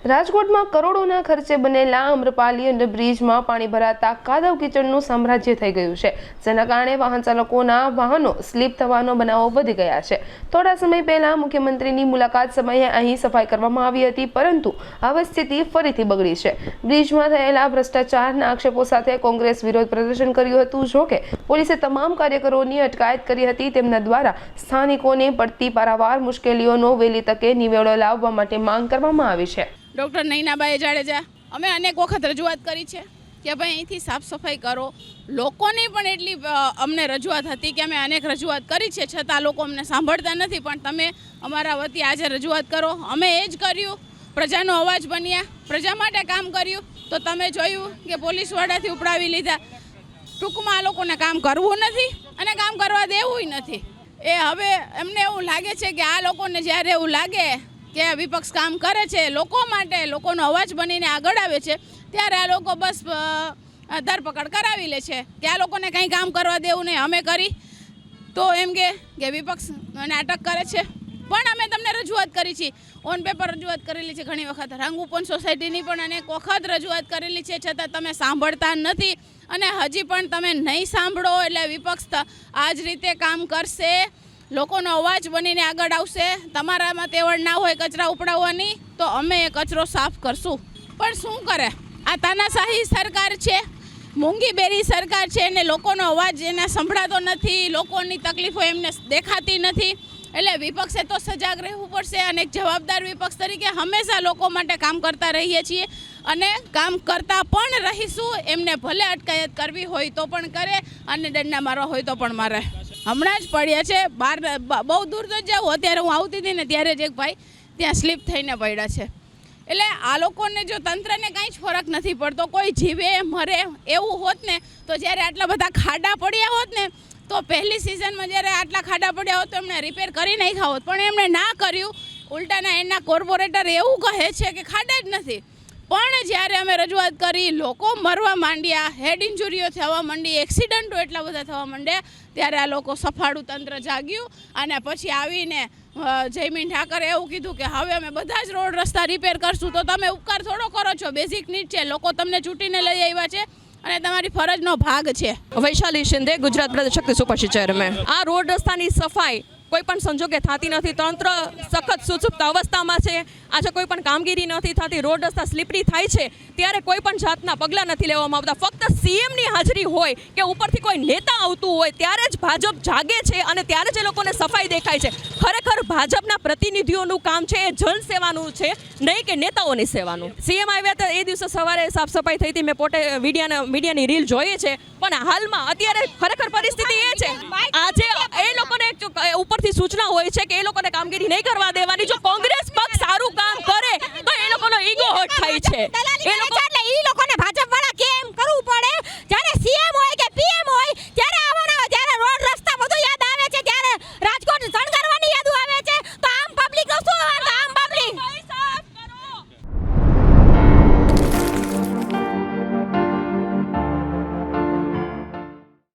રાજકોટમાં કરોડોના ખર્ચે બનેલા અમ્રપાલી અંડરબ્રિજમાં પાણી ભરાતા કાદવ કીચડનું સામ્રાજ્ય થઈ ગયું છે, જેના કારણે વાહન ચાલકોના વાહનો સ્લીપ થવાનો બનાવો વધી ગયા છે। થોડા સમય પહેલા મુખ્યમંત્રીની મુલાકાત સમયે અહીં સફાઈ કરવામાં આવી હતી, પરંતુ હવે સ્થિતિ ફરીથી બગડી છે। બ્રિજમાં થયેલા ભ્રષ્ટાચારના આક્ષેપો સાથે કોંગ્રેસ વિરોધ પ્રદર્શન કર્યું હતું। જો કે પોલીસે તમામ કાર્યકરોની અટકાયત કરી હતી। તેમના દ્વારા સ્થાનિકોને પડતી પારાવાર મુશ્કેલીઓનો વહેલી તકે નિવેડો લાવવા માટે માંગ કરવામાં આવી છે। ડૉક્ટર નૈનાબાઈ જાડેજા અમે અનેક વખત રજૂઆત કરી છે કે ભાઈ અહીંથી સાફ સફાઈ કરો। લોકોની પણ એટલી અમને રજૂઆત હતી કે અમે અનેક રજૂઆત કરી છે, છતાં લોકો અમને સાંભળતા નથી। પણ તમે અમારા વતી આજે રજૂઆત કરો, અમે એ જ કર્યું, પ્રજાનો અવાજ બન્યા, પ્રજા માટે કામ કર્યું। તો તમે જોયું કે પોલીસવાળાથી ઉપડાવી લીધા। ટૂંકમાં આ લોકોને કામ કરવું નથી અને કામ કરવા દેવું નથી। એ હવે એમને એવું લાગે છે કે આ લોકોને જ્યારે એવું લાગે કે વિપક્ષ કામ કરે છે, લોકો માટે લોકોનો અવાજ બનીને આગળ આવે છે, ત્યારે આ લોકો બસ ધરપકડ કરાવી લે છે કે આ લોકોને કંઈ કામ કરવા દેવું નહીં। અમે કરી તો એમ કે વિપક્ષ નાટક કરે છે। પણ અમે તમને રજૂઆત કરી છે, ઓન પેપર રજૂઆત કરેલી છે ઘણી વખત, રંગુપન સોસાયટીની પણ અનેક વખત રજૂઆત કરેલી છે, છતાં તમે સાંભળતા નથી અને હજી પણ તમે નહીં સાંભળો એટલે વિપક્ષ આ જ રીતે કામ કરશે, લોકોનો અવાજ બનીને આગળ આવશે। તમારામાં તેવડ ના હોય કચરા ઉપડાવવાની તો અમે એ કચરો સાફ કરશું। પણ શું કરે, આ તાનાશાહી સરકાર છે, મૂંગીબેરી સરકાર છે, અને લોકોનો અવાજ એને સંભળાતો નથી, લોકોની તકલીફો એમને દેખાતી નથી। એટલે વિપક્ષે તો સજાગ રહેવું પડશે અને એક જવાબદાર વિપક્ષ તરીકે હંમેશા લોકો માટે કામ કરતા રહીએ છીએ અને કામ કરતા પણ રહીશું। એમને ભલે અટકાયત કરવી હોય તો પણ કરે અને દંડા મારવા હોય તો પણ મારે। હમણાં જ પડ્યા છે, બહાર બહુ દૂર તો જાઉં, અત્યારે હું આવતી હતી ને ત્યારે જ એક ભાઈ ત્યાં સ્લીપ થઈને પડ્યા છે। એટલે આ લોકોને જો તંત્રને કાંઈ જ ફરક નથી પડતો, કોઈ જીવે મરે એવું હોત ને તો જ્યારે આટલા બધા ખાડા પડ્યા હોત ને તો પહેલી સિઝનમાં જ્યારે આટલા ખાડા પડ્યા હોત તો એમણે રિપેર કરી નાખ્યા હોત, પણ એમણે ના કર્યું। ઉલટાના એના કોર્પોરેટર એવું કહે છે કે ખાડા જ નથી। પણ જ્યારે અમે રજૂઆત કરી, લોકો મરવા માંડ્યા, હેડ ઇન્જુરીઓ થવા માંડી, એક્સિડન્ટો એટલા બધા થવા માંડ્યા, ત્યારે આ લોકો સફાળું તંત્ર જાગ્યું અને પછી આવીને જયમીન ઠાકરે એવું કીધું કે હવે અમે બધા જ રોડ રસ્તા રિપેર કરશું। તો તમે ઉપકાર થોડો કરો છો, બેઝિક નીડ છે, લોકો તમને ચૂંટીને લઈ આવ્યા છે અને તમારી ફરજનો ભાગ છે। વૈશાલી શિંદે, ગુજરાત પ્રદેશ શક્તિ સુપરસ્ટાર ચેરમેન। આ રોડ રસ્તાની સફાઈ કોઈ પણ સંજોગે થતી નથી, તંત્ર સખત સુસુપ્ત અવસ્થામાં છે। આજે કોઈ પણ કામગીરી નથી થતી, રોડ રસ્તા સ્લીપરી થાય છે ત્યારે કોઈ પણ જાતના પગલાં નથી લેવામાં આવતા। ફક્ત સીએમની હાજરી હોય કે ઉપરથી કોઈ નેતા આવતું હોય ત્યારે જ ભાજપ જાગે છે અને ત્યારે જ એ લોકોને સફાઈ દેખાય છે। ખરેખર ભાજપના પ્રતિનિધિઓનું કામ છે એ જનસેવાનું છે, નહીં કે નેતાઓની સેવાનું। સીએમ આવ્યા હતા એ દિવસે સવારે સાફ સફાઈ થઈ હતી, મેં પોતે મીડિયાની રીલ જોઈએ છે, પણ હાલમાં અત્યારે ખરેખર પરિસ્થિતિ એ છે આજે એ લોકોને ઉપરથી સૂચના હોય છે કે એ લોકોને કામગીરી નહીં કરવા દેવાની। જો કોંગ્રેસ પક્ષ સારું કામ કરે તો એ લોકોનો ઈગો હર્ટ થાય છે, એ લોકો